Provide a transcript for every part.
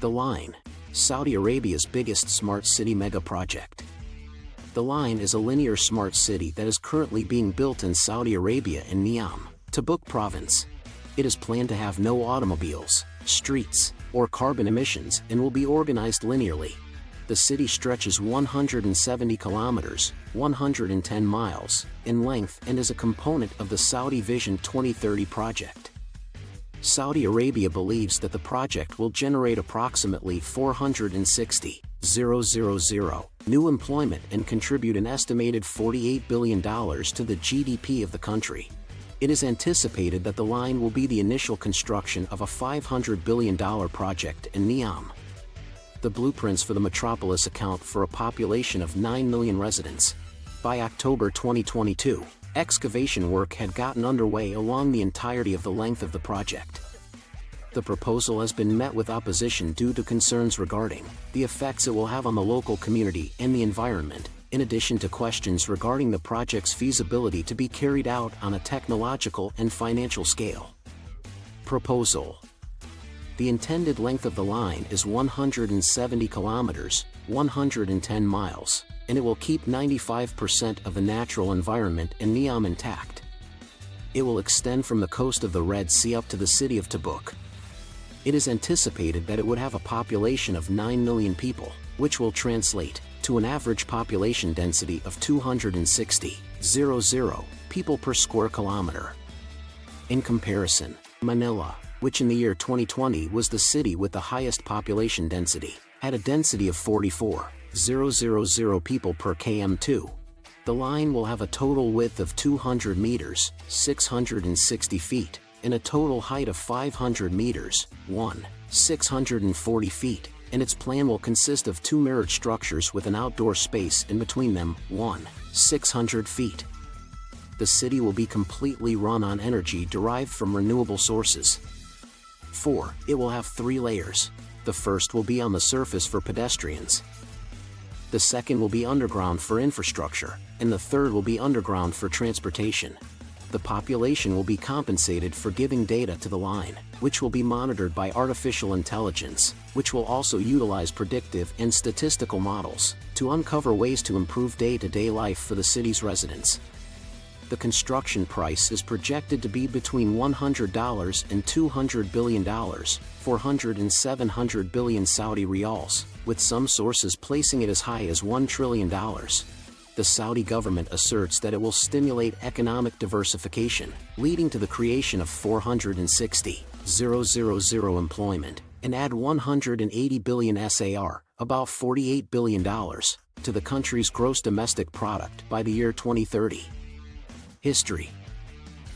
The Line, Saudi Arabia's biggest smart city mega project. The Line is a linear smart city that is currently being built in Saudi Arabia in Niam, Tabuk province. It is planned to have no automobiles, streets, or carbon emissions and will be organized linearly. The city stretches 170 kilometers, 110 miles, in length and is a component of the Saudi Vision 2030 project. Saudi Arabia believes that the project will generate approximately 460,000 new employment and contribute an estimated $48 billion to the GDP of the country. It is anticipated that the line will be the initial construction of a $500 billion project in Niam. The blueprints for the metropolis account for a population of 9 million residents. By October 2022, excavation work had gotten underway along the entirety of the length of the project. The proposal has been met with opposition due to concerns regarding the effects it will have on the local community and the environment, in addition to questions regarding the project's feasibility to be carried out on a technological and financial scale. Proposal. The intended length of the line is 170 kilometers, 110 miles, and it will keep 95% of the natural environment in Niam intact. It will extend from the coast of the Red Sea up to the city of Tabuk. It is anticipated that it would have a population of 9 million people, which will translate to an average population density of 260,000 people per square kilometer. In comparison, Manila, which in the year 2020 was the city with the highest population density, had a density of 44,000 people per km2. The line will have a total width of 200 meters, 660 feet, and a total height of 500 meters, 640 feet, and its plan will consist of 2 mirrored structures with an outdoor space in between them, 600 feet. The city will be completely run on energy derived from renewable sources. 4. It will have 3 layers. The first will be on the surface for pedestrians. The second will be underground for infrastructure, and the third will be underground for transportation. The population will be compensated for giving data to the line, which will be monitored by artificial intelligence, which will also utilize predictive and statistical models to uncover ways to improve day-to-day life for the city's residents. The construction price is projected to be between $100 and $200 billion, 400 and 700 billion Saudi riyals, with some sources placing it as high as $1 trillion. The Saudi government asserts that it will stimulate economic diversification, leading to the creation of 460,000 employment, and add 180 billion SAR, about $48 billion, to the country's gross domestic product by the year 2030. History.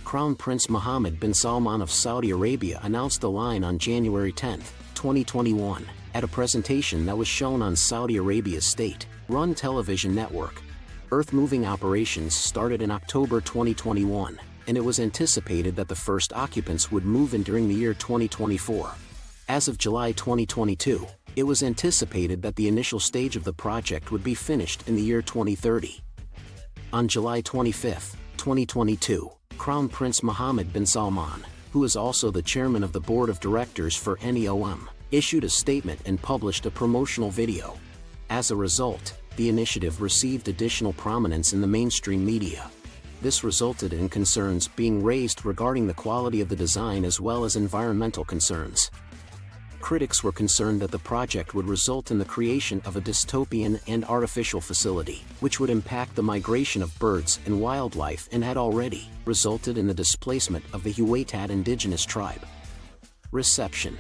Crown Prince Mohammed bin Salman of Saudi Arabia announced the line on January 10, 2021, at a presentation that was shown on Saudi Arabia's state-run television network. Earth-moving operations started in October 2021, and it was anticipated that the first occupants would move in during the year 2024. As of July 2022, it was anticipated that the initial stage of the project would be finished in the year 2030. On July 25, 2022, Crown Prince Mohammed bin Salman, who is also the chairman of the board of directors for NEOM, issued a statement and published a promotional video. As a result, the initiative received additional prominence in the mainstream media. This resulted in concerns being raised regarding the quality of the design as well as environmental concerns. Critics were concerned that the project would result in the creation of a dystopian and artificial facility, which would impact the migration of birds and wildlife and had already resulted in the displacement of the Huaytad indigenous tribe. Reception.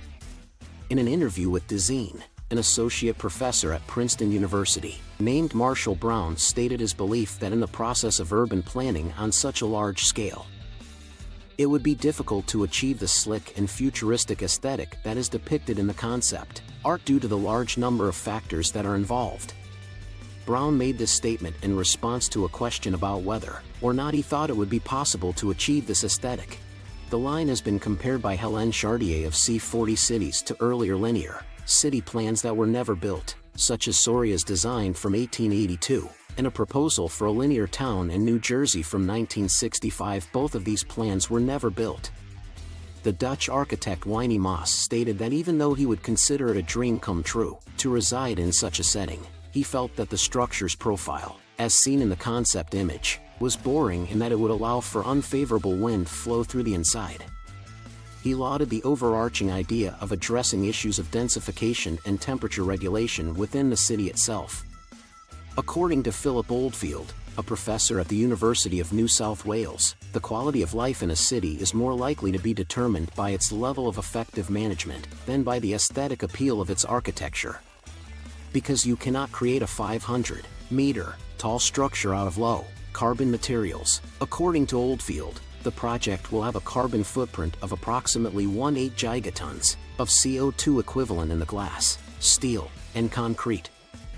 In an interview with Dezeen, an associate professor at Princeton University, named Marshall Brown stated his belief that in the process of urban planning on such a large scale, it would be difficult to achieve the slick and futuristic aesthetic that is depicted in the concept art due to the large number of factors that are involved. Brown made this statement in response to a question about whether or not he thought it would be possible to achieve this aesthetic. The line has been compared by Hélène Chartier of C40 Cities to earlier linear city plans that were never built, such as Soria's design from 1882, and a proposal for a linear town in New Jersey from 1965. Both of these plans were never built. The Dutch architect Wynnie Maas stated that even though he would consider it a dream come true to reside in such a setting, he felt that the structure's profile, as seen in the concept image, was boring and that it would allow for unfavorable wind flow through the inside. He lauded the overarching idea of addressing issues of densification and temperature regulation within the city itself. According to Philip Oldfield, a professor at the University of New South Wales, the quality of life in a city is more likely to be determined by its level of effective management than by the aesthetic appeal of its architecture. Because you cannot create a 500-meter tall structure out of low-carbon materials. According to Oldfield, the project will have a carbon footprint of approximately 18 gigatons of CO2 equivalent in the glass, steel, and concrete.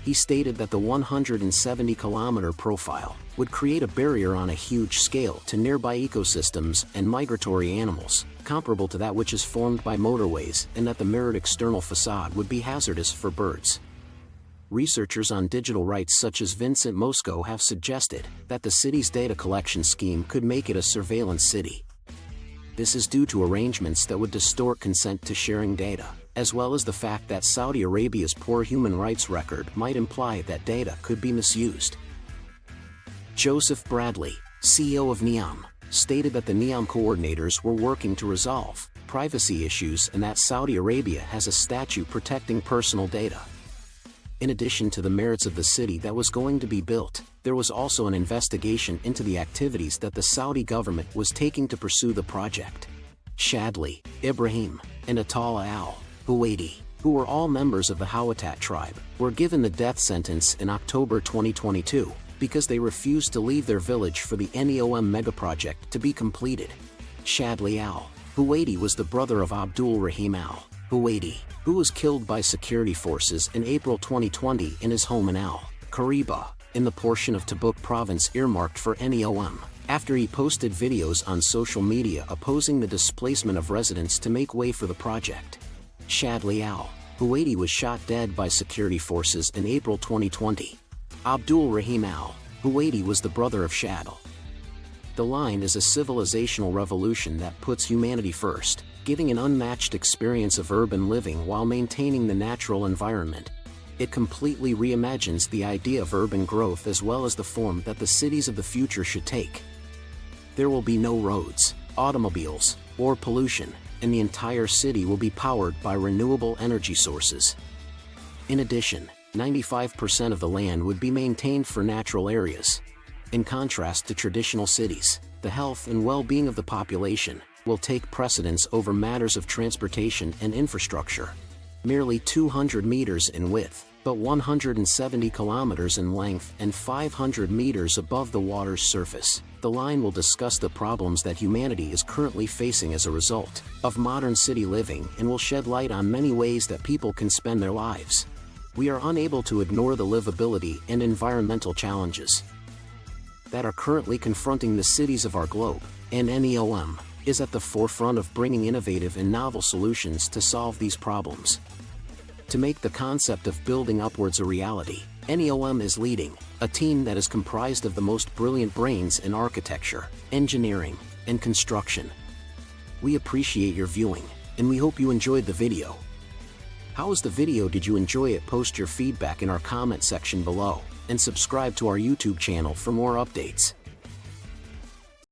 He stated that the 170-kilometer profile would create a barrier on a huge scale to nearby ecosystems and migratory animals, comparable to that which is formed by motorways, and that the mirrored external facade would be hazardous for birds. Researchers on digital rights such as Vincent Mosco have suggested that the city's data collection scheme could make it a surveillance city. This is due to arrangements that would distort consent to sharing data, as well as the fact that Saudi Arabia's poor human rights record might imply that data could be misused. Joseph Bradley, CEO of NEOM, stated that the NEOM coordinators were working to resolve privacy issues and that Saudi Arabia has a statute protecting personal data. In addition to the merits of the city that was going to be built, there was also an investigation into the activities that the Saudi government was taking to pursue the project. Shadli, Ibrahim, and Atala al-Huwaidi, who were all members of the Hawatat tribe, were given the death sentence in October 2022 because they refused to leave their village for the NEOM megaproject to be completed. Shadli al-Huwaidi was the brother of Abdul Rahim al-Huwaidi, who was killed by security forces in April 2020 in his home in Al-Kariba, in the portion of Tabuk province earmarked for NEOM, after he posted videos on social media opposing the displacement of residents to make way for the project. Shadli al-Huwaidi was shot dead by security forces in April 2020. Abdul Rahim al-Huwaidi was the brother of Shadl. The line is a civilizational revolution that puts humanity first, giving an unmatched experience of urban living while maintaining the natural environment. It completely reimagines the idea of urban growth as well as the form that the cities of the future should take. There will be no roads, automobiles, or pollution, and the entire city will be powered by renewable energy sources. In addition, 95% of the land would be maintained for natural areas. In contrast to traditional cities, the health and well-being of the population will take precedence over matters of transportation and infrastructure. Merely 200 meters in width, but 170 kilometers in length and 500 meters above the water's surface, the line will discuss the problems that humanity is currently facing as a result of modern city living and will shed light on many ways that people can spend their lives. We are unable to ignore the livability and environmental challenges that are currently confronting the cities of our globe, and NEOM is at the forefront of bringing innovative and novel solutions to solve these problems. To make the concept of building upwards a reality, NEOM is leading a team that is comprised of the most brilliant brains in architecture, engineering, and construction. We appreciate your viewing, and we hope you enjoyed the video. How was the video? Did you enjoy it? Post your feedback in our comment section below, and subscribe to our YouTube channel for more updates.